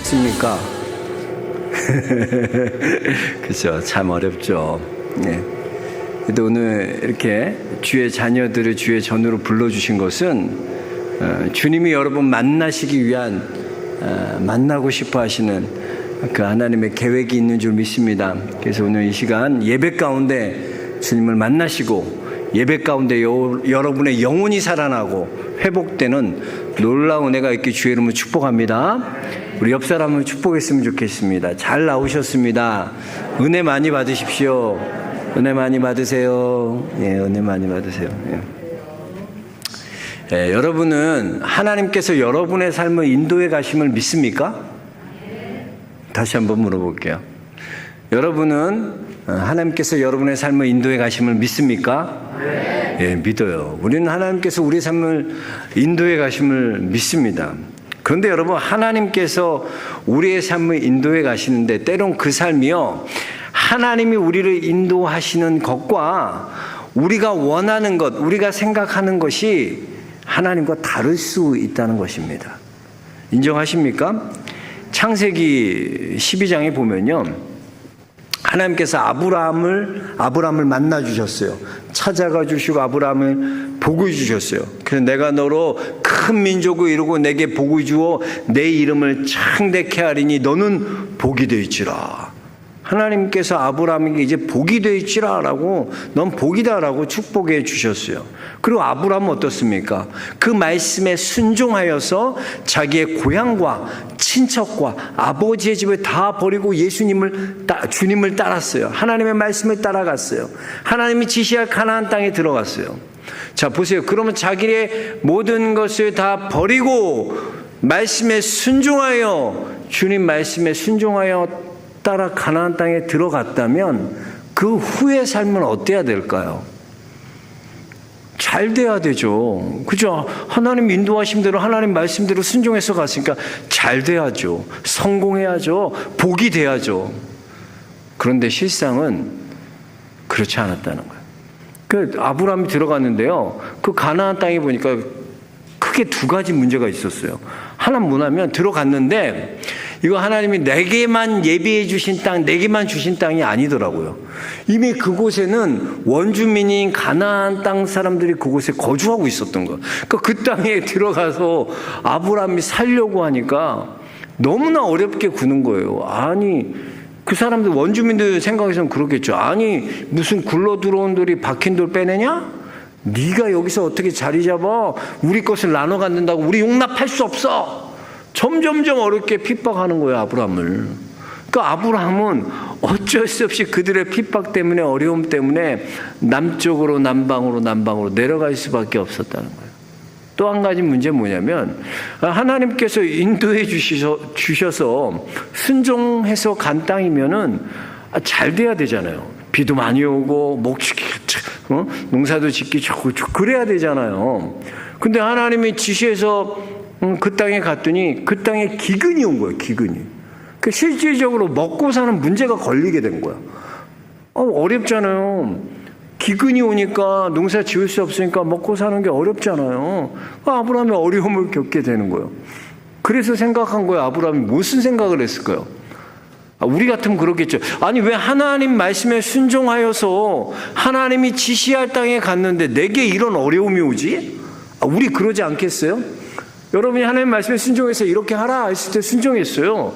어렵습니까? 그렇죠. 참 어렵죠. 네. 그래도 오늘 이렇게 주의 자녀들을 주의 전으로 불러주신 것은 주님이 여러분 만나시기 위한 만나고 싶어 하시는 그 하나님의 계획이 있는 줄 믿습니다. 그래서 오늘 이 시간 예배 가운데 주님을 만나시고 예배 가운데 여러분의 영혼이 살아나고 회복되는 놀라운 은혜가 있게 주의 이름으로 축복합니다. 우리 옆 사람을 축복했으면 좋겠습니다. 잘 나오셨습니다. 은혜 많이 받으십시오. 은혜 많이 받으세요. 예, 은혜 많이 받으세요. 예, 여러분은 하나님께서 여러분의 삶을 인도해 가심을 믿습니까? 다시 한번 물어볼게요. 여러분은 하나님께서 여러분의 삶을 인도해 가심을 믿습니까? 예, 믿어요. 우리는 하나님께서 우리 삶을 인도해 가심을 믿습니다. 그런데 여러분, 하나님께서 우리의 삶을 인도해 가시는데 때론 그 삶이요, 하나님이 우리를 인도하시는 것과 우리가 원하는 것, 우리가 생각하는 것이 하나님과 다를 수 있다는 것입니다. 인정하십니까? 창세기 12장에 보면요, 하나님께서 아브라함을 만나 주셨어요. 찾아가 주시고 아브라함을 복을 주셨어요. 그래서 내가 너로 큰 민족을 이루고 내게 복을 주어 내 이름을 창대케 하리니 너는 복이 되지라. 하나님께서 아브라함에게 이제 복이 되지라라고, 넌 복이다라고 축복해 주셨어요. 그리고 아브라함은 어떻습니까? 그 말씀에 순종하여서 자기의 고향과 친척과 아버지의 집을 다 버리고 주님을 따랐어요. 하나님의 말씀을 따라갔어요. 하나님이 지시할 가나안 땅에 들어갔어요. 자, 보세요. 그러면 자기의 모든 것을 다 버리고 말씀에 순종하여, 주님 말씀에 순종하여 따라 가나안 땅에 들어갔다면 그 후의 삶은 어때야 될까요? 잘 돼야 되죠. 그죠? 하나님 인도하신 대로, 하나님 말씀대로 순종해서 갔으니까 잘 돼야죠. 성공해야죠. 복이 돼야죠. 그런데 실상은 그렇지 않았다는 거예요. 그 아브라함이 들어갔는데요, 그 가나안 땅에 보니까 크게 두 가지 문제가 있었어요. 하나 뭐냐면, 들어갔는데 이거 하나님이 내게만 예비해 주신 땅, 내게만 주신 땅이 아니더라고요. 이미 그곳에는 원주민인 가나안 땅 사람들이 그곳에 거주하고 있었던 거예요. 그러니까 그 땅에 들어가서 아브라함이 살려고 하니까 너무나 어렵게 구는 거예요. 아니, 그 사람들, 원주민들 생각에서는 그렇겠죠. 아니, 무슨 굴러 들어온 돌이 박힌 돌 빼내냐? 네가 여기서 어떻게 자리 잡아? 우리 것을 나눠 갖는다고 우리 용납할 수 없어. 점점점 어렵게 핍박하는 거예요, 아브라함을. 그러니까 아브라함은 어쩔 수 없이 그들의 핍박 때문에, 어려움 때문에 남쪽으로 남방으로 내려갈 수밖에 없었다는 거예요. 또 한 가지 문제는 뭐냐면, 하나님께서 인도해 주셔서 순종해서 간 땅이면은 잘 돼야 되잖아요. 비도 많이 오고 농사도 짓기 좋고 그래야 되잖아요. 근데 하나님이 지시해서 그 땅에 갔더니 그 땅에 기근이 온 거예요. 기근이. 그 실질적으로 먹고 사는 문제가 걸리게 된 거야. 어렵잖아요. 기근이 오니까 농사 지을 수 없으니까 먹고 사는 게 어렵잖아요. 아브라함이 어려움을 겪게 되는 거예요. 그래서 생각한 거예요. 아브라함이 무슨 생각을 했을까요? 우리 같으면 그러겠죠. 아니, 왜 하나님 말씀에 순종하여서 하나님이 지시할 땅에 갔는데 내게 이런 어려움이 오지? 우리 그러지 않겠어요? 여러분이 하나님 말씀에 순종해서 이렇게 하라 했을 때 순종했어요.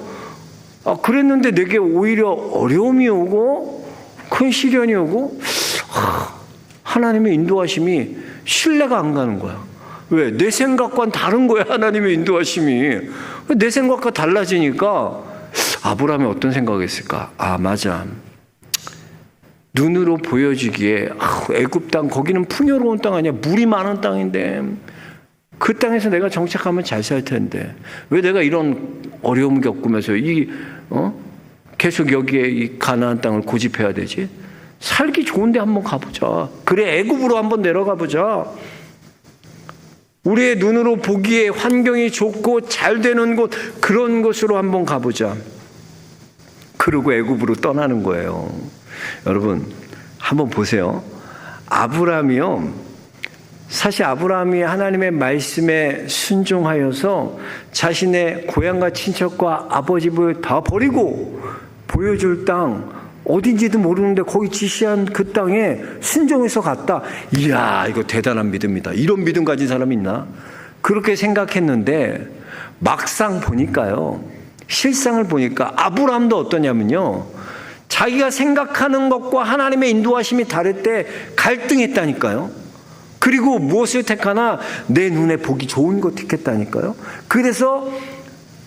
그랬는데 내게 오히려 어려움이 오고 큰 시련이 오고, 하나님의 인도하심이 신뢰가 안 가는 거야. 왜? 내 생각과는 다른 거야, 하나님의 인도하심이. 내 생각과 달라지니까 아브라함이 어떤 생각을 했을까? 맞아. 눈으로 보여지기에 애굽 땅, 거기는 풍요로운 땅 아니야. 물이 많은 땅인데 그 땅에서 내가 정착하면 잘 살 텐데 왜 내가 이런 어려움을 겪으면서 계속 여기에 이 가나안 땅을 고집해야 되지? 살기 좋은데 한번 가보자. 그래, 애굽으로 한번 내려가 보자. 우리의 눈으로 보기에 환경이 좋고 잘 되는 곳, 그런 곳으로 한번 가보자. 그러고 애굽으로 떠나는 거예요. 여러분, 한번 보세요. 아브라함이요, 사실 아브라함이 하나님의 말씀에 순종하여서 자신의 고향과 친척과 아버지 집을 다 버리고 보여줄 땅, 어딘지도 모르는데 거기 지시한 그 땅에 순종해서 갔다. 이야, 이거 대단한 믿음이다. 이런 믿음 가진 사람이 있나? 그렇게 생각했는데 막상 보니까요, 실상을 보니까 아브라함도 어떠냐면요, 자기가 생각하는 것과 하나님의 인도하심이 다를 때 갈등했다니까요. 그리고 무엇을 택하나? 내 눈에 보기 좋은 것 택했다니까요. 그래서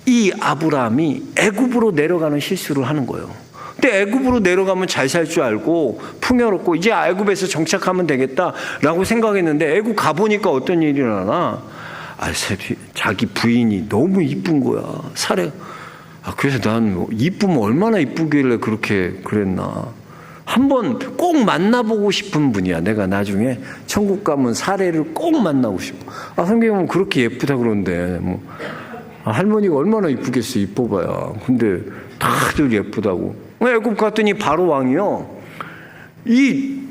이 아브라함이 애굽으로 내려가는 실수를 하는 거예요. 근데 애굽으로 내려가면 잘 살 줄 알고 풍요롭고 이제 애굽에서 정착하면 되겠다라고 생각했는데 애굽 가보니까 어떤 일이 일어나나? 자기 부인이 너무 이쁜 거야. 그래서 난 이쁘면 얼마나 이쁘길래 그렇게 그랬나. 한번 꼭 만나보고 싶은 분이야. 내가 나중에 천국 가면 사례를 꼭 만나고 싶어. 성경은 그렇게 예쁘다 그러는데 할머니가 얼마나 이쁘겠어. 이뻐봐야. 근데 다들 예쁘다고. 애굽 갔더니 바로 왕이요, 이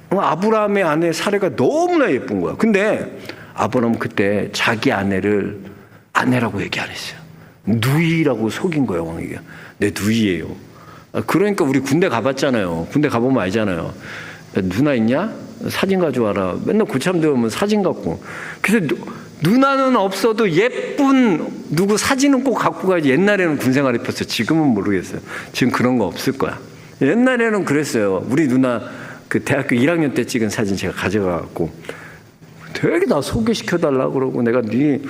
아브라함의 아내 사례가 너무나 예쁜 거야. 근데 아브라함은 그때 자기 아내를 아내라고 얘기 안 했어요. 누이라고 속인 거예요. 왕에게. 내 누이예요. 그러니까 우리 군대 가봤잖아요. 군대 가보면 알잖아요. 누나 있냐? 사진 가져와라. 맨날 고참 되면 사진 갖고. 그래서 누나는 없어도 예쁜 누구 사진은 꼭 갖고 가야지. 옛날에는 군생활 입혔어. 지금은 모르겠어요. 지금 그런 거 없을 거야. 옛날에는 그랬어요. 우리 누나 그 대학교 1학년 때 찍은 사진 제가 가져가갖고 되게 나 소개시켜달라 그러고, 내가 네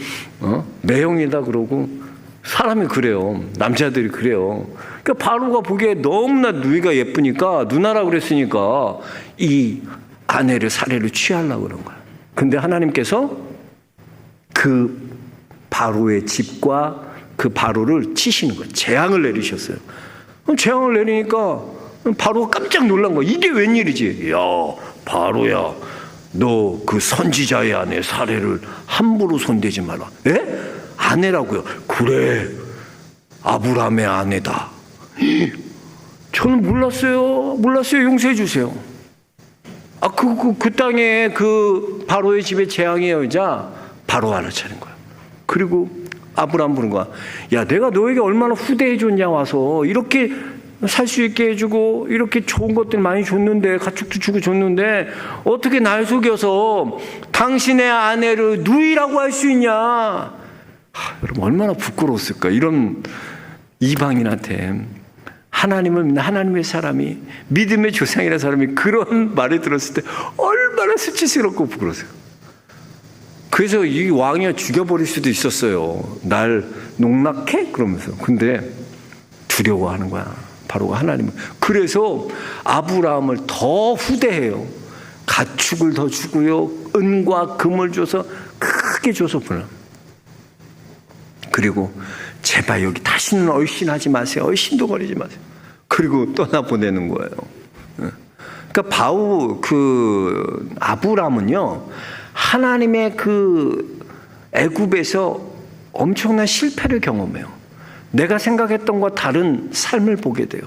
매형이다 그러고. 사람이 그래요. 남자들이 그래요. 그러니까 바로가 보기에 너무나 누이가 예쁘니까 누나라고 그랬으니까 이 아내를 사례를 취하려고 그런 거야. 근데 하나님께서 그 바로의 집과 그 바로를 치시는 거예요. 재앙을 내리셨어요. 재앙을 내리니까 바로가 깜짝 놀란 거야. 이게 웬일이지? 야, 바로야, 너 그 선지자의 아내 사례를 함부로 손대지 마라. 에? 아내라고요? 그래, 아브라함의 아내다. 저는 몰랐어요. 용서해 주세요. 그 땅에 그 바로의 집에 재앙의 여자 바로 알아차린 거야. 그리고 아브라함 부른 거야. 야, 내가 너에게 얼마나 후대해 줬냐. 와서 이렇게 살 수 있게 해주고 이렇게 좋은 것들 많이 줬는데, 가축도 주고 줬는데 어떻게 날 속여서 당신의 아내를 누이라고 할 수 있냐. 여러분 얼마나 부끄러웠을까. 이런 이방인한테 하나님을 믿는 하나님의 사람이, 믿음의 조상이라는 사람이 그런 말을 들었을 때 얼마나 수치스럽고 부끄러웠어요. 그래서 이 왕이 죽여버릴 수도 있었어요. 날 농락해? 그러면서. 근데 두려워하는 거야, 바로가 하나님을. 그래서 아브라함을 더 후대해요. 가축을 더 주고요, 은과 금을 줘서 크게 줘서 보내. 그리고 제발 여기 다시는 얼씬하지 마세요. 얼씬도 거리지 마세요. 그리고 떠나보내는 거예요. 그러니까 아브라함은요, 하나님의 그 애굽에서 엄청난 실패를 경험해요. 내가 생각했던 것과 다른 삶을 보게 돼요.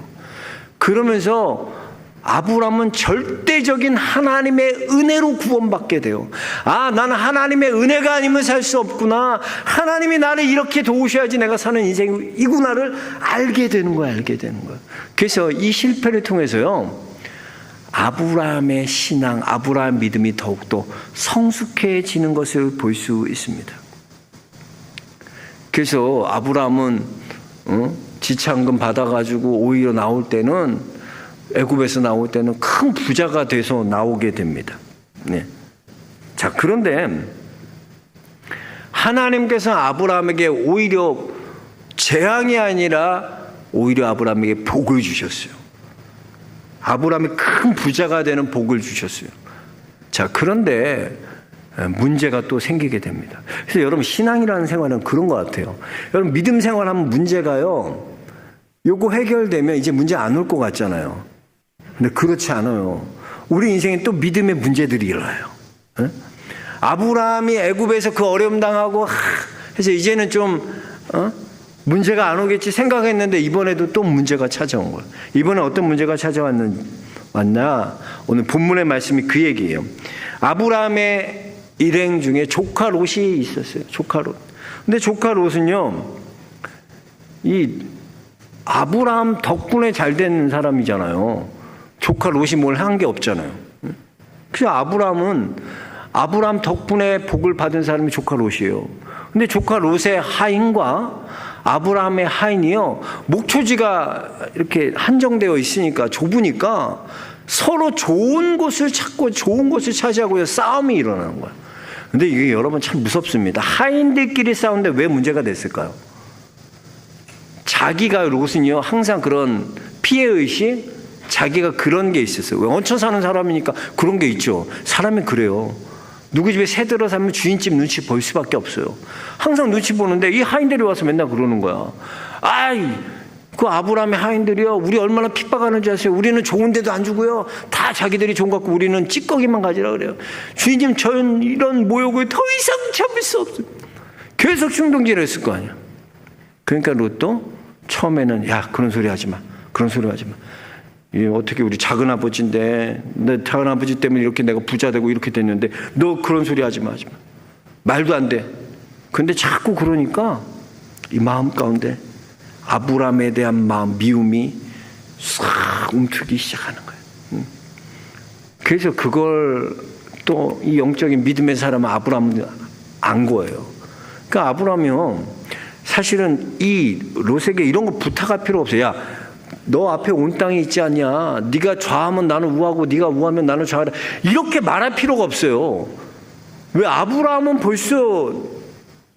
그러면서 아브라함은 절대적인 하나님의 은혜로 구원받게 돼요. 나는 하나님의 은혜가 아니면 살 수 없구나. 하나님이 나를 이렇게 도우셔야지 내가 사는 인생이구나를 알게 되는 거야. 그래서 이 실패를 통해서요, 아브라함의 신앙, 아브라함 믿음이 더욱더 성숙해지는 것을 볼 수 있습니다. 그래서 아브라함은 지참금 받아가지고 오히려 나올 때는, 애굽에서 나올 때는 큰 부자가 돼서 나오게 됩니다. 네. 자, 그런데 하나님께서 아브라함에게 오히려 재앙이 아니라 오히려 아브라함에게 복을 주셨어요. 아브라함이 큰 부자가 되는 복을 주셨어요. 자, 그런데 문제가 또 생기게 됩니다. 그래서 여러분, 신앙이라는 생활은 그런 것 같아요. 여러분, 믿음 생활하면 문제가요, 요거 해결되면 이제 문제 안 올 것 같잖아요. 근데 그렇지 않아요. 우리 인생에 또 믿음의 문제들이 일어나요. 아브라함이 애굽에서 그 어려움 당하고 해서 이제는 좀 문제가 안 오겠지 생각했는데 이번에도 또 문제가 찾아온 거예요. 이번에 어떤 문제가 찾아왔는지 왔나? 오늘 본문의 말씀이 그 얘기예요. 아브라함의 일행 중에 조카 롯이 있었어요. 조카 롯. 근데 조카 롯은요, 이 아브라함 덕분에 잘 된 사람이잖아요. 조카 롯이 뭘 한 게 없잖아요. 그래서 아브라함 덕분에 복을 받은 사람이 조카 롯이에요. 근데 조카 롯의 하인과 아브라함의 하인이요, 목초지가 이렇게 한정되어 있으니까, 좁으니까 서로 좋은 곳을 찾고 좋은 곳을 차지하고 싸움이 일어나는 거예요. 근데 이게 여러분 참 무섭습니다. 하인들끼리 싸우는데 왜 문제가 됐을까요? 자기가 롯은요, 항상 그런 피해의식, 자기가 그런 게 있었어요. 왜? 얹혀 사는 사람이니까 그런 게 있죠. 사람이 그래요. 누구 집에 새 들어 살면 주인집 눈치 볼 수밖에 없어요. 항상 눈치 보는데 이 하인들이 와서 맨날 그러는 거야. 아이, 그 아브라함의 하인들이요, 우리 얼마나 핍박하는 줄 아세요? 우리는 좋은 데도 안 주고요, 다 자기들이 좋은 거 갖고 우리는 찌꺼기만 가지라 그래요. 주인님, 저는 이런 모욕을 더 이상 참을 수 없어요. 계속 충동질을 했을 거 아니야. 그러니까 롯도 처음에는, 야, 그런 소리 하지 마. 그런 소리 하지 마. 어떻게 우리 작은 아버지인데, 내 작은 아버지 때문에 이렇게 내가 부자 되고 이렇게 됐는데 너 그런 소리 하지 마, 하지 마. 말도 안 돼. 근데 자꾸 그러니까 이 마음 가운데 아브라함에 대한 마음, 미움이 싹 움트기 시작하는 거예요. 그래서 그걸 또 이 영적인 믿음의 사람은 아브라함은 안 거예요. 그러니까 아브라함이요, 사실은 이 롯에게 이런 거 부탁할 필요 없어요. 야, 너 앞에 온 땅이 있지 않냐? 네가 좌하면 나는 우하고 네가 우하면 나는 좌하라. 이렇게 말할 필요가 없어요. 왜? 아브라함은 벌써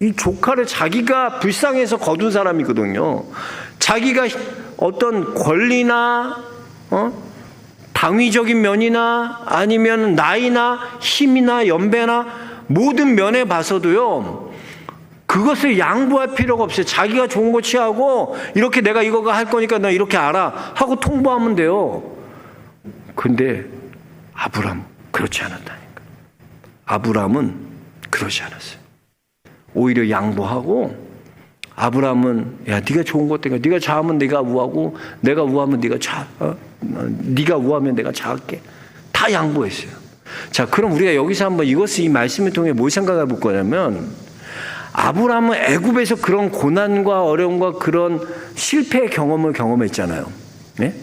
이 조카를 자기가 불쌍해서 거둔 사람이거든요. 자기가 어떤 권리나 당위적인 면이나 아니면 나이나 힘이나 연배나 모든 면에 봐서도요, 그것을 양보할 필요가 없어요. 자기가 좋은 거 취하고 이렇게 내가 이거 할 거니까 너 이렇게 알아 하고 통보하면 돼요. 근데 아브라함 그렇지 않았다니까. 아브라함은 그렇지 않았어요. 오히려 양보하고, 아브라함은, 야, 네가 좋은 것 때문에 네가 좌하면 내가 우하고 내가 우하면 네가 네가 우하면 내가 좌할게. 다 양보했어요. 자, 그럼 우리가 여기서 한번 이 말씀을 통해 뭘 생각해 볼 거냐면, 아브라함은 애굽에서 그런 고난과 어려움과 그런 실패의 경험을 경험했잖아요. 네?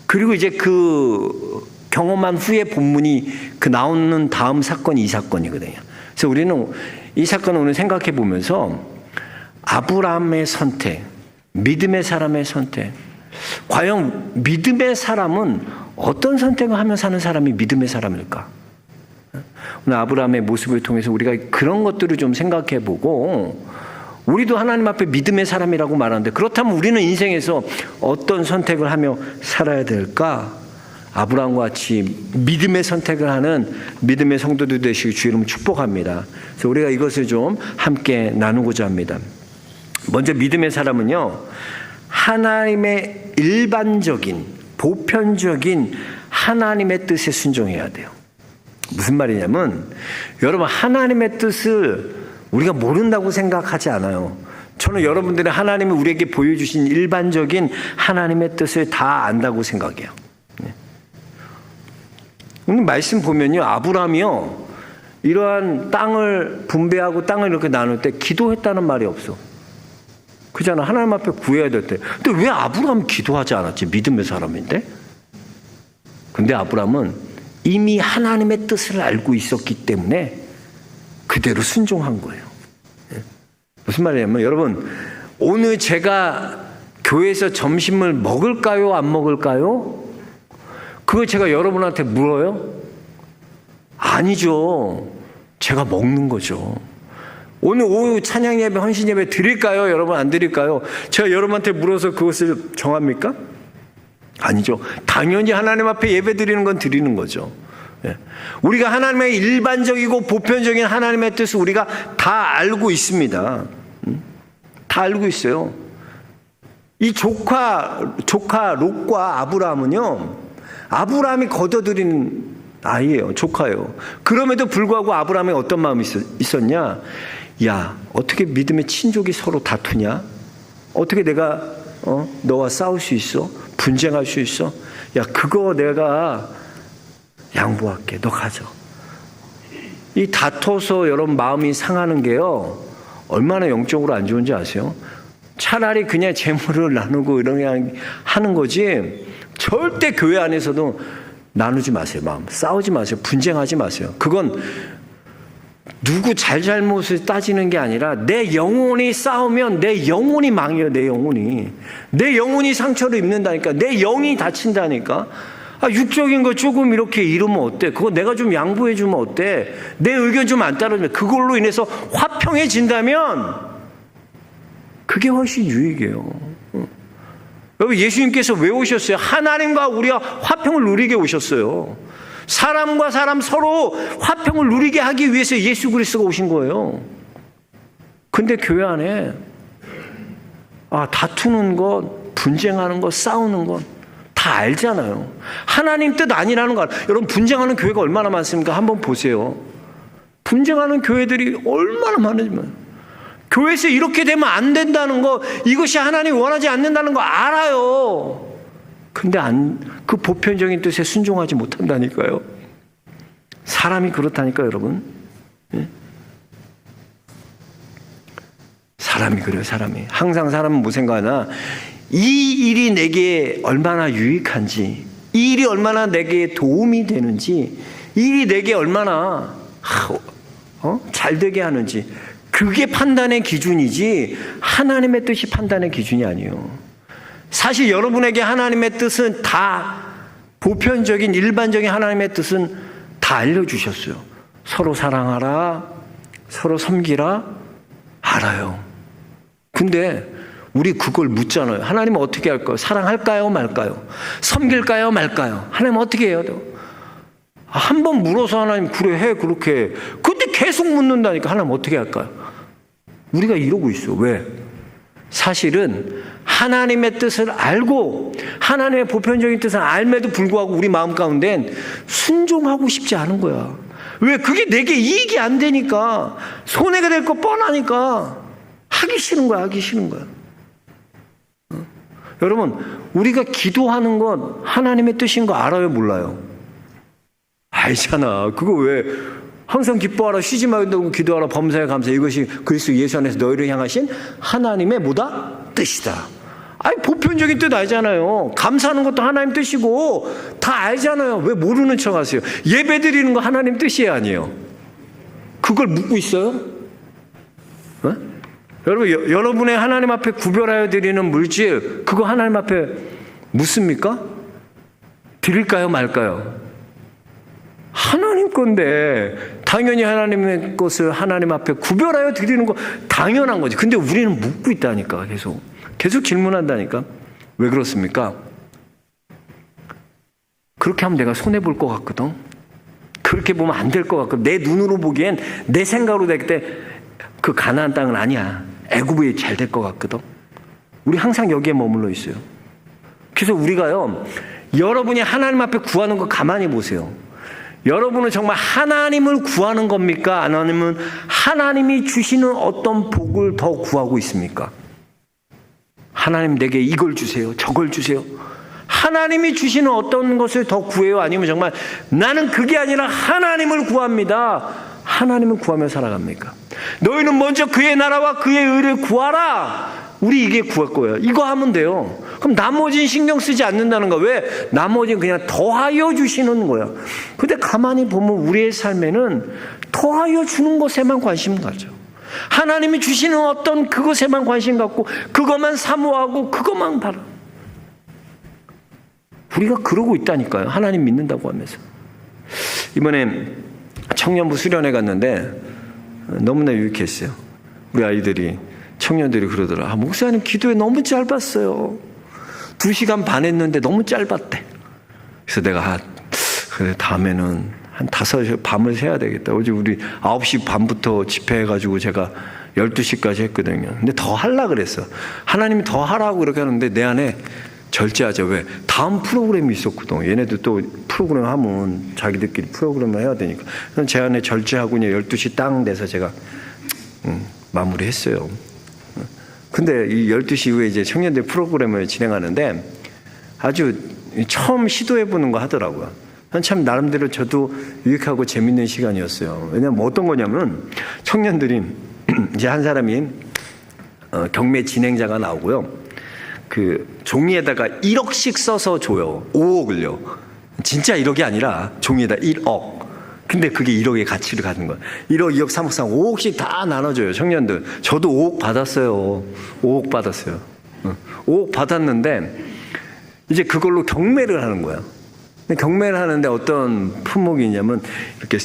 그리고 이제 그 경험한 후에 본문이 그 나오는 다음 사건이 이 사건이거든요. 그래서 우리는 이 사건을 오늘 생각해 보면서 아브라함의 선택, 믿음의 사람의 선택, 과연 믿음의 사람은 어떤 선택을 하며 사는 사람이 믿음의 사람일까? 오늘 아브라함의 모습을 통해서 우리가 그런 것들을 좀 생각해 보고, 우리도 하나님 앞에 믿음의 사람이라고 말하는데, 그렇다면 우리는 인생에서 어떤 선택을 하며 살아야 될까? 아브라함과 같이 믿음의 선택을 하는 믿음의 성도들 되시길 주 이름 축복합니다. 그래서 우리가 이것을 좀 함께 나누고자 합니다. 먼저 믿음의 사람은요, 하나님의 일반적인, 보편적인 하나님의 뜻에 순종해야 돼요. 무슨 말이냐면, 여러분, 하나님의 뜻을 우리가 모른다고 생각하지 않아요. 저는 여러분들이 하나님이 우리에게 보여주신 일반적인 하나님의 뜻을 다 안다고 생각해요. 오늘 말씀 보면요, 아브라함이요, 이러한 땅을 분배하고 땅을 이렇게 나눌 때 기도했다는 말이 없어. 그잖아. 하나님 앞에 구해야 될 때. 근데 왜 아브라함이 기도하지 않았지? 믿음의 사람인데? 근데 아브라함은 이미 하나님의 뜻을 알고 있었기 때문에 그대로 순종한 거예요. 무슨 말이냐면, 여러분, 오늘 제가 교회에서 점심을 먹을까요? 안 먹을까요? 그걸 제가 여러분한테 물어요? 아니죠. 제가 먹는 거죠. 오늘 오후 찬양 예배, 헌신 예배 드릴까요? 여러분 안 드릴까요? 제가 여러분한테 물어서 그것을 정합니까? 아니죠. 당연히 하나님 앞에 예배 드리는 건 드리는 거죠. 우리가 하나님의 일반적이고 보편적인 하나님의 뜻을 우리가 다 알고 있습니다. 다 알고 있어요. 이 조카 롯과 아브라함은요, 아브라함이 거둬들이는 아이예요. 조카예요. 그럼에도 불구하고 아브라함에 어떤 마음이 있었냐? 야, 어떻게 믿음의 친족이 서로 다투냐? 어떻게 내가 너와 싸울 수 있어? 분쟁할 수 있어? 야, 그거 내가 양보할게. 너 가져. 이 다퉈서 여러분 마음이 상하는 게요, 얼마나 영적으로 안 좋은지 아세요? 차라리 그냥 재물을 나누고 이런 하는 거지, 절대 교회 안에서도 나누지 마세요. 마음 싸우지 마세요. 분쟁하지 마세요. 그건 누구 잘잘못을 따지는 게 아니라 내 영혼이 싸우면 내 영혼이 망해요. 내 영혼이 상처를 입는다니까. 내 영이 다친다니까. 육적인 거 조금 이렇게 이루면 어때? 그거 내가 좀 양보해 주면 어때? 내 의견 좀 안 따르면 그걸로 인해서 화평해진다면 그게 훨씬 유익이에요. 여러분, 예수님께서 왜 오셨어요? 하나님과 우리가 화평을 누리게 오셨어요. 사람과 사람 서로 화평을 누리게 하기 위해서 예수 그리스도가 오신 거예요. 근데 교회 안에 다투는 것, 분쟁하는 것, 싸우는 것 다 알잖아요. 하나님 뜻 아니라는 거. 여러분, 분쟁하는 교회가 얼마나 많습니까? 한번 보세요. 분쟁하는 교회들이 얼마나 많으면, 교회에서 이렇게 되면 안 된다는 거, 이것이 하나님이 원하지 않는다는 거 알아요. 근데 그 보편적인 뜻에 순종하지 못한다니까요. 사람이 그렇다니까요, 여러분. 예? 사람이 그래요, 사람이. 항상 사람은 뭐 생각하나, 이 일이 내게 얼마나 유익한지, 이 일이 얼마나 내게 도움이 되는지, 이 일이 내게 얼마나 잘 되게 하는지, 그게 판단의 기준이지 하나님의 뜻이 판단의 기준이 아니에요. 사실 여러분에게 하나님의 뜻은 다, 보편적인 일반적인 하나님의 뜻은 다 알려주셨어요. 서로 사랑하라, 서로 섬기라, 알아요. 근데 우리 그걸 묻잖아요. 하나님은 어떻게 할까요? 사랑할까요, 말까요? 섬길까요, 말까요? 하나님은 어떻게 해요? 한 번 물어서 하나님 그래 해, 그렇게. 근데 계속 묻는다니까 하나님 어떻게 할까요? 우리가 이러고 있어. 왜? 사실은 하나님의 뜻을 알고 하나님의 보편적인 뜻을 알매도 불구하고 우리 마음 가운데는 순종하고 싶지 않은 거야. 왜? 그게 내게 이익이 안 되니까, 손해가 될 거 뻔하니까 하기 싫은 거야. 여러분, 우리가 기도하는 건 하나님의 뜻인 거 알아요, 몰라요? 알잖아. 그거 왜 항상 기뻐하라, 쉬지 말고 기도하라, 범사에 감사, 이것이 그리스도 예수 안에서 너희를 향하신 하나님의 뭐다? 뜻이다. 보편적인 뜻 알잖아요. 감사하는 것도 하나님 뜻이고 다 알잖아요. 왜 모르는 척 하세요? 예배 드리는 거 하나님 뜻이에요, 아니에요? 그걸 묻고 있어요? 여러분, 여러분의 하나님 앞에 구별하여 드리는 물질, 그거 하나님 앞에 묻습니까? 드릴까요, 말까요? 하나님 건데 당연히 하나님의 것을 하나님 앞에 구별하여 드리는 거 당연한 거지. 근데 우리는 묻고 있다니까. 계속 질문한다니까. 왜 그렇습니까? 그렇게 하면 내가 손해볼 것 같거든. 그렇게 보면 안 될 것 같거든. 내 눈으로 보기엔, 내 생각으로 될 때 그 가나안 땅은 아니야. 애굽이 잘 될 것 같거든. 우리 항상 여기에 머물러 있어요. 그래서 우리가요, 여러분이 하나님 앞에 구하는 거 가만히 보세요. 여러분은 정말 하나님을 구하는 겁니까? 아니면 하나님이 주시는 어떤 복을 더 구하고 있습니까? 하나님 내게 이걸 주세요, 저걸 주세요. 하나님이 주시는 어떤 것을 더 구해요? 아니면 정말 나는 그게 아니라 하나님을 구합니다. 하나님을 구하며 살아갑니까? 너희는 먼저 그의 나라와 그의 의를 구하라. 우리 이게 구할 거예요. 이거 하면 돼요. 그럼 나머지는 신경 쓰지 않는다는 거야. 왜? 나머지는 그냥 더하여 주시는 거야. 근데 가만히 보면 우리의 삶에는 더하여 주는 것에만 관심 가져. 하나님이 주시는 어떤 그것에만 관심 갖고 그것만 사모하고 그것만 바라. 우리가 그러고 있다니까요. 하나님 믿는다고 하면서. 이번에 청년부 수련회 갔는데 너무나 유익했어요. 우리 아이들이, 청년들이 그러더라. 목사님 기도에 너무 짧았어요. 2시간 반 했는데 너무 짧았대. 그래서 내가 그래 다음에는 한 5시 밤을 새야 되겠다. 어제 우리 9시 반부터 집회해가지고 제가 12시까지 했거든요. 근데 더 하려고 그랬어. 하나님이 더 하라고 그렇게 하는데 내 안에 절제하자. 왜? 다음 프로그램이 있었거든. 얘네들 또 프로그램 하면 자기들끼리 프로그램을 해야 되니까. 그래서 제 안에 절제하고 12시 땅 돼서 제가 마무리했어요. 근데 이 12시 이후에 이제 청년들 프로그램을 진행하는데 아주 처음 시도해보는 거 하더라고요. 참 나름대로 저도 유익하고 재밌는 시간이었어요. 왜냐면 어떤 거냐면 청년들이 이제 한 사람이 경매 진행자가 나오고요. 그 종이에다가 1억씩 써서 줘요. 5억을요. 진짜 1억이 아니라 종이에다 1억. 근데 그게 1억의 가치를 가진 거예요. 1억, 2억, 3억, 4억, 5억씩 다 나눠줘요, 청년들. 저도 5억 받았어요. 5억 받았어요. 5억 받았는데 이제 그걸로 경매를 하는 거야. 경매를 하는데 어떤 품목이 있냐면 이렇게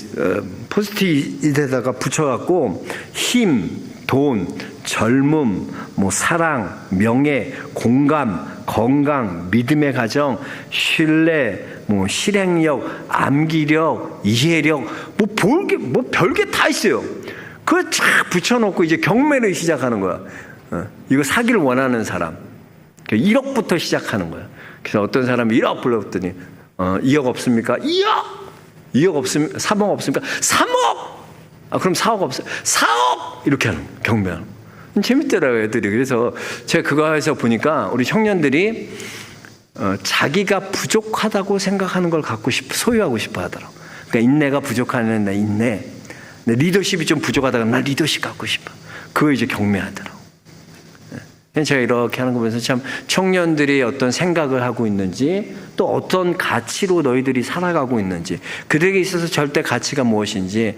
포스트잇에다가 붙여갖고 힘, 돈, 젊음, 뭐 사랑, 명예, 공감, 건강, 믿음의 가정, 신뢰, 뭐 실행력, 암기력, 이해력, 뭐 별게 다 있어요. 그걸 쫙 붙여놓고 이제 경매를 시작하는 거야. 이거 사기를 원하는 사람. 1억부터 시작하는 거야. 그래서 어떤 사람이 1억 불렀더니 2억 없습니까? 2억 없으면 3억 없습니까? 3억! 그럼 4억 없어요? 4억! 이렇게 하는 거예요. 경매하는 거예요. 재밌더라고요, 애들이. 그래서 제가 그거에서 보니까 우리 청년들이 자기가 부족하다고 생각하는 걸 소유하고 싶어 하더라고. 그러니까 인내가 부족하는 나 인내. 리더십이 좀 부족하다가 나 리더십 갖고 싶어. 그거 이제 경매하더라고. 제가 이렇게 하는 거 보면서 참 청년들이 어떤 생각을 하고 있는지 또 어떤 가치로 너희들이 살아가고 있는지 그들에게 있어서 절대 가치가 무엇인지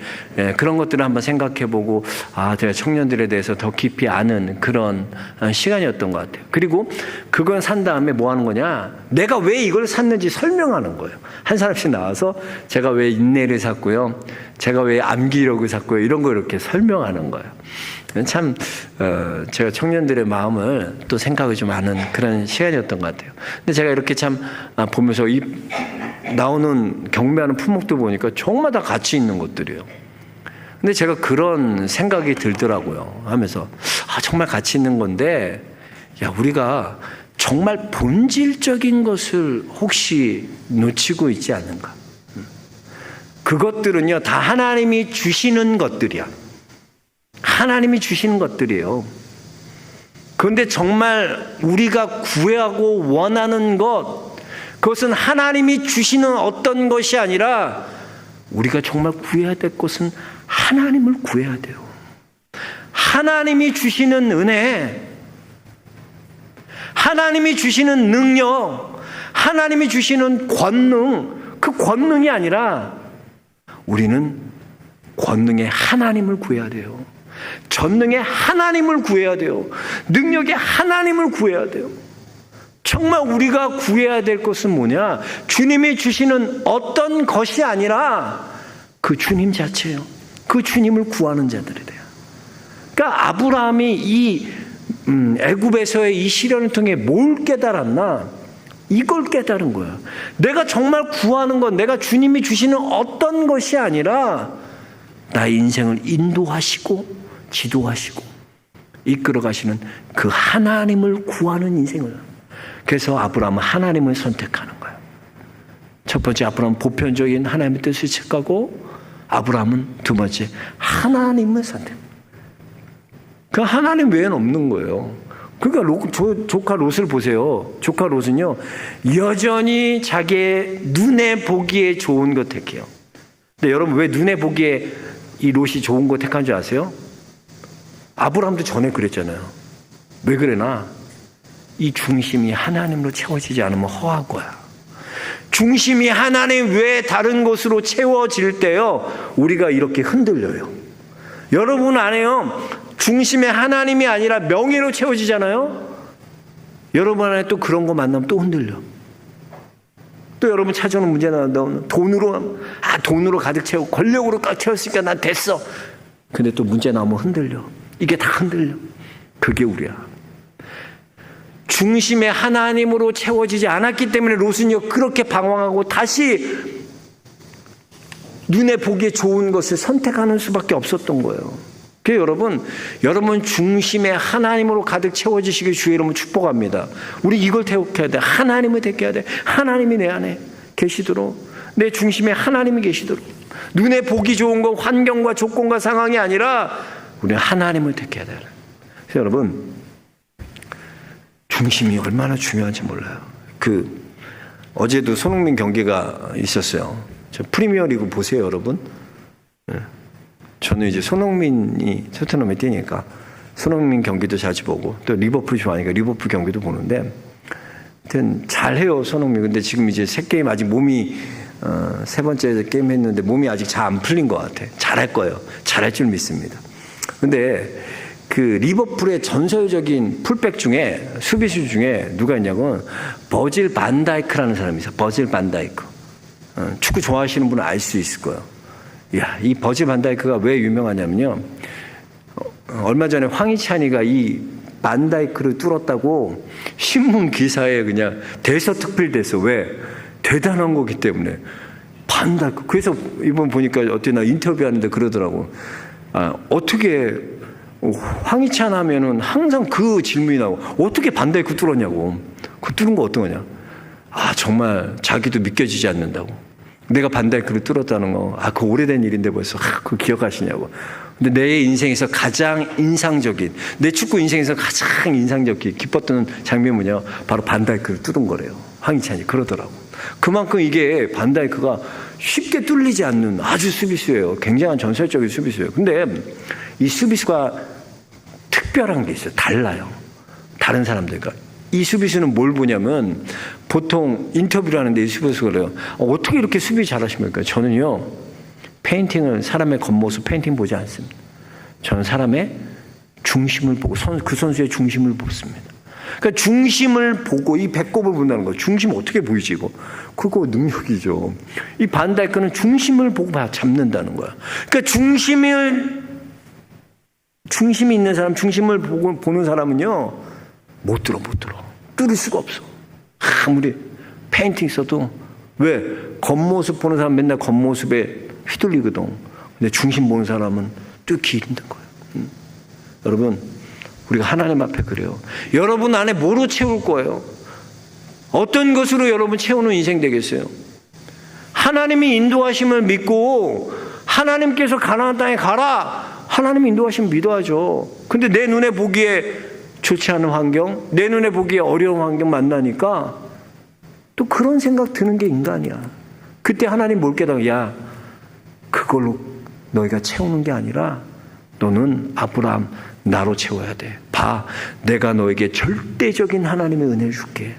그런 것들을 한번 생각해보고 제가 청년들에 대해서 더 깊이 아는 그런 시간이었던 것 같아요. 그리고 그걸 산 다음에 뭐 하는 거냐, 내가 왜 이걸 샀는지 설명하는 거예요. 한 사람씩 나와서 제가 왜 인내를 샀고요, 제가 왜 암기력을 샀고요, 이런 거 이렇게 설명하는 거예요. 참 제가 청년들의 마음을 또 생각을 좀 아는 그런 시간이었던 것 같아요. 근데 제가 이렇게 참 보면서 이 나오는 경매하는 품목들 보니까 정말 다 가치 있는 것들이에요. 근데 제가 그런 생각이 들더라고요. 하면서 정말 가치 있는 건데 우리가 정말 본질적인 것을 혹시 놓치고 있지 않는가? 그것들은요 다 하나님이 주시는 것들이야. 하나님이 주시는 것들이에요. 그런데 정말 우리가 구하고 원하는 것, 그것은 하나님이 주시는 어떤 것이 아니라 우리가 정말 구해야 될 것은 하나님을 구해야 돼요. 하나님이 주시는 은혜, 하나님이 주시는 능력, 하나님이 주시는 권능, 그 권능이 아니라 우리는 권능의 하나님을 구해야 돼요. 전능의 하나님을 구해야 돼요. 능력의 하나님을 구해야 돼요. 정말 우리가 구해야 될 것은 뭐냐? 주님이 주시는 어떤 것이 아니라 그 주님 자체예요. 그 주님을 구하는 자들이 돼요. 그러니까 아브라함이 이 애굽에서의 이 시련을 통해 뭘 깨달았나? 이걸 깨달은 거야. 내가 정말 구하는 건 내가 주님이 주시는 어떤 것이 아니라 나의 인생을 인도하시고 지도하시고 이끌어 가시는 그 하나님을 구하는 인생을. 그래서 아브라함은 하나님을 선택하는 거예요. 첫 번째 아브라함은 보편적인 하나님의 뜻을 책하고, 아브라함은 두 번째 하나님을 선택. 그 하나님 외에는 없는 거예요. 그러니까 조카 롯을 보세요. 조카 롯은요 여전히 자기의 눈에 보기에 좋은 것 택해요. 근데 여러분 왜 눈에 보기에 이 롯이 좋은 거 택한 줄 아세요? 아브라함도 전에 그랬잖아요. 왜 그래나? 이 중심이 하나님으로 채워지지 않으면 허한 거야. 중심이 하나님 외에 다른 곳으로 채워질 때요 우리가 이렇게 흔들려요. 여러분 안에요 중심의 하나님이 아니라 명예로 채워지잖아요. 여러분 안에 또 그런 거 만나면 또 흔들려. 또 여러분 찾아오는 문제 나온다. 돈으로 가득 채우고 권력으로 꽉 채웠으니까 난 됐어. 근데 또 문제 나오면 흔들려. 이게 다 흔들려. 그게 우리야. 중심의 하나님으로 채워지지 않았기 때문에 롯은요 그렇게 방황하고 다시 눈에 보기에 좋은 것을 선택하는 수밖에 없었던 거예요. 그래서 여러분 중심의 하나님으로 가득 채워지시길 주의 이름으로 축복합니다. 우리 이걸 택해야 돼. 하나님을 택해야 돼. 하나님이 내 안에 계시도록, 내 중심에 하나님이 계시도록. 눈에 보기 좋은 건 환경과 조건과 상황이 아니라 우리는 하나님을 택해야 돼요. 그래서 여러분 중심이 얼마나 중요한지 몰라요. 어제도 손흥민 경기가 있었어요. 저 프리미어리그 보세요, 여러분. 저는 이제 손흥민이 토트넘에 뛰니까 손흥민 경기도 자주 보고 또 리버풀 좋아하니까 리버풀 경기도 보는데 하여튼 잘해요, 손흥민. 근데 지금 이제 새 게임 아직 몸이 세 번째 게임 했는데 몸이 아직 잘 안 풀린 것 같아. 잘할 거예요. 잘할 줄 믿습니다. 근데 그 리버풀의 전설적인 풀백 중에 수비수 중에 누가 있냐면 버질 반다이크라는 사람이 있어요. 버질 반다이크. 축구 좋아하시는 분은 알 수 있을 거예요. 야, 이 버질 반다이크가 왜 유명하냐면요. 얼마 전에 황희찬이가 이 반다이크를 뚫었다고 신문 기사에 그냥 대서특필됐어. 왜? 대단한 거기 때문에. 반다이크. 그래서 이번 보니까 어때 나 인터뷰하는데 그러더라고. 어떻게 황희찬 하면은 항상 그 질문이 나오고 어떻게 반다이크 뚫었냐고. 그 뚫은 거 어떤 거냐. 정말 자기도 믿겨지지 않는다고. 내가 반다이크를 뚫었다는 거. 그 오래된 일인데 벌써 그거 기억하시냐고. 근데 내 인생에서 가장 인상적인, 내 축구 인생에서 가장 인상적인 기뻤던 장면이 뭐냐? 바로 반다이크를 뚫은 거래요. 황희찬이 그러더라고. 그만큼 이게 반다이크가 쉽게 뚫리지 않는 아주 수비수예요. 굉장한 전설적인 수비수예요. 근데 이 수비수가 특별한 게 있어요. 달라요. 다른 사람들과. 이 수비수는 뭘 보냐면 보통 인터뷰를 하는데 이 수비수가 그래요. 어떻게 이렇게 수비 잘하십니까? 저는요. 페인팅을 사람의 겉모습 페인팅 보지 않습니다. 저는 사람의 중심을 보고 그 선수의 중심을 보습니다. 그러니까 중심을 보고 이 배꼽을 본다는 거예요. 중심 어떻게 보이지 이거? 그거 능력이죠. 이 반다이크는 중심을 보고 잡는다는 거야. 그러니까 중심이 있는 사람, 중심을 보는 사람은요 못 들어. 뚫을 수가 없어. 아무리 페인팅 써도 왜? 겉모습 보는 사람 맨날 겉모습에 휘둘리거든. 근데 중심 보는 사람은 뚫기 힘든 거예요. 여러분, 우리가 하나님 앞에 그래요. 여러분 안에 뭐로 채울 거예요? 어떤 것으로 여러분 채우는 인생 되겠어요? 하나님이 인도하심을 믿고 하나님께서 가나안 땅에 가라. 하나님 인도하시면 믿어야죠. 근데 내 눈에 보기에 좋지 않은 환경, 내 눈에 보기에 어려운 환경 만나니까 또 그런 생각 드는 게 인간이야. 그때 하나님 뭘 깨달아? 야, 그걸로 너희가 채우는 게 아니라 너는 아브라함 나로 채워야 돼. 봐, 내가 너에게 절대적인 하나님의 은혜를 줄게.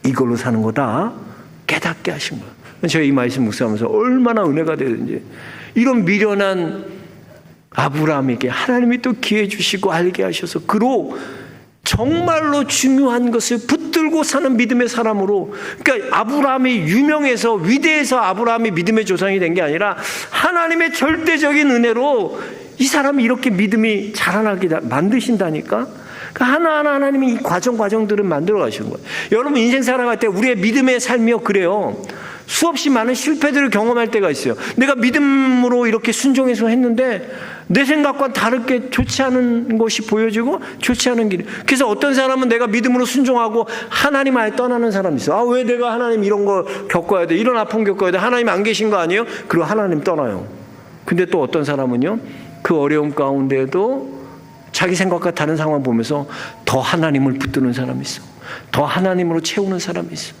이걸로 사는 거다. 깨닫게 하신 거야. 제가 이 말씀 묵상하면서 얼마나 은혜가 되는지. 이런 미련한 아브라함에게 하나님이 또 기회 주시고 알게 하셔서 그로 정말로 중요한 것을 붙들고 사는 믿음의 사람으로, 그러니까 아브라함이 유명해서 위대해서 아브라함이 믿음의 조상이 된 게 아니라 하나님의 절대적인 은혜로 이 사람이 이렇게 믿음이 자라나게 만드신다니까. 그러니까 하나하나 하나님이 이 과정들을 만들어 가시는 거예요. 여러분 인생 살아갈 때 우리의 믿음의 삶이요 그래요. 수없이 많은 실패들을 경험할 때가 있어요. 내가 믿음으로 이렇게 순종해서 했는데 내 생각과 다르게 좋지 않은 것이 보여지고 좋지 않은 길. 그래서 어떤 사람은 내가 믿음으로 순종하고 하나님 아예 떠나는 사람이 있어. 왜 내가 하나님 이런 거 겪어야 돼? 이런 아픔 겪어야 돼? 하나님 안 계신 거 아니에요? 그리고 하나님 떠나요. 근데 또 어떤 사람은요, 그 어려움 가운데도 자기 생각과 다른 상황 보면서 더 하나님을 붙드는 사람이 있어. 더 하나님으로 채우는 사람이 있어.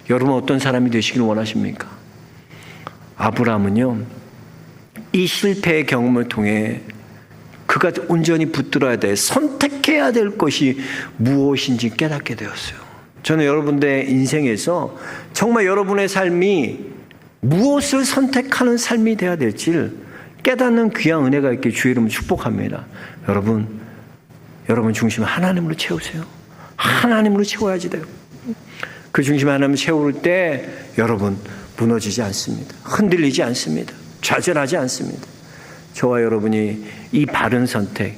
여러분 어떤 사람이 되시길 원하십니까? 아브라함은요, 이 실패의 경험을 통해 그가 온전히 붙들어야 돼, 선택해야 될 것이 무엇인지 깨닫게 되었어요. 저는 여러분들의 인생에서 정말 여러분의 삶이 무엇을 선택하는 삶이 되어야 될지 깨닫는 귀한 은혜가 있게 주의 이름으로 축복합니다. 여러분 중심 하나님으로 채우세요. 하나님으로 채워야지 돼요. 그 중심 하나님을 채울 때 여러분 무너지지 않습니다. 흔들리지 않습니다. 좌절하지 않습니다. 저와 여러분이 이 바른 선택,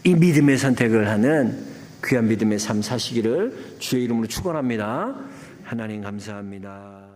이 믿음의 선택을 하는 귀한 믿음의 삶 사시기를 주의 이름으로 축원합니다. 하나님 감사합니다.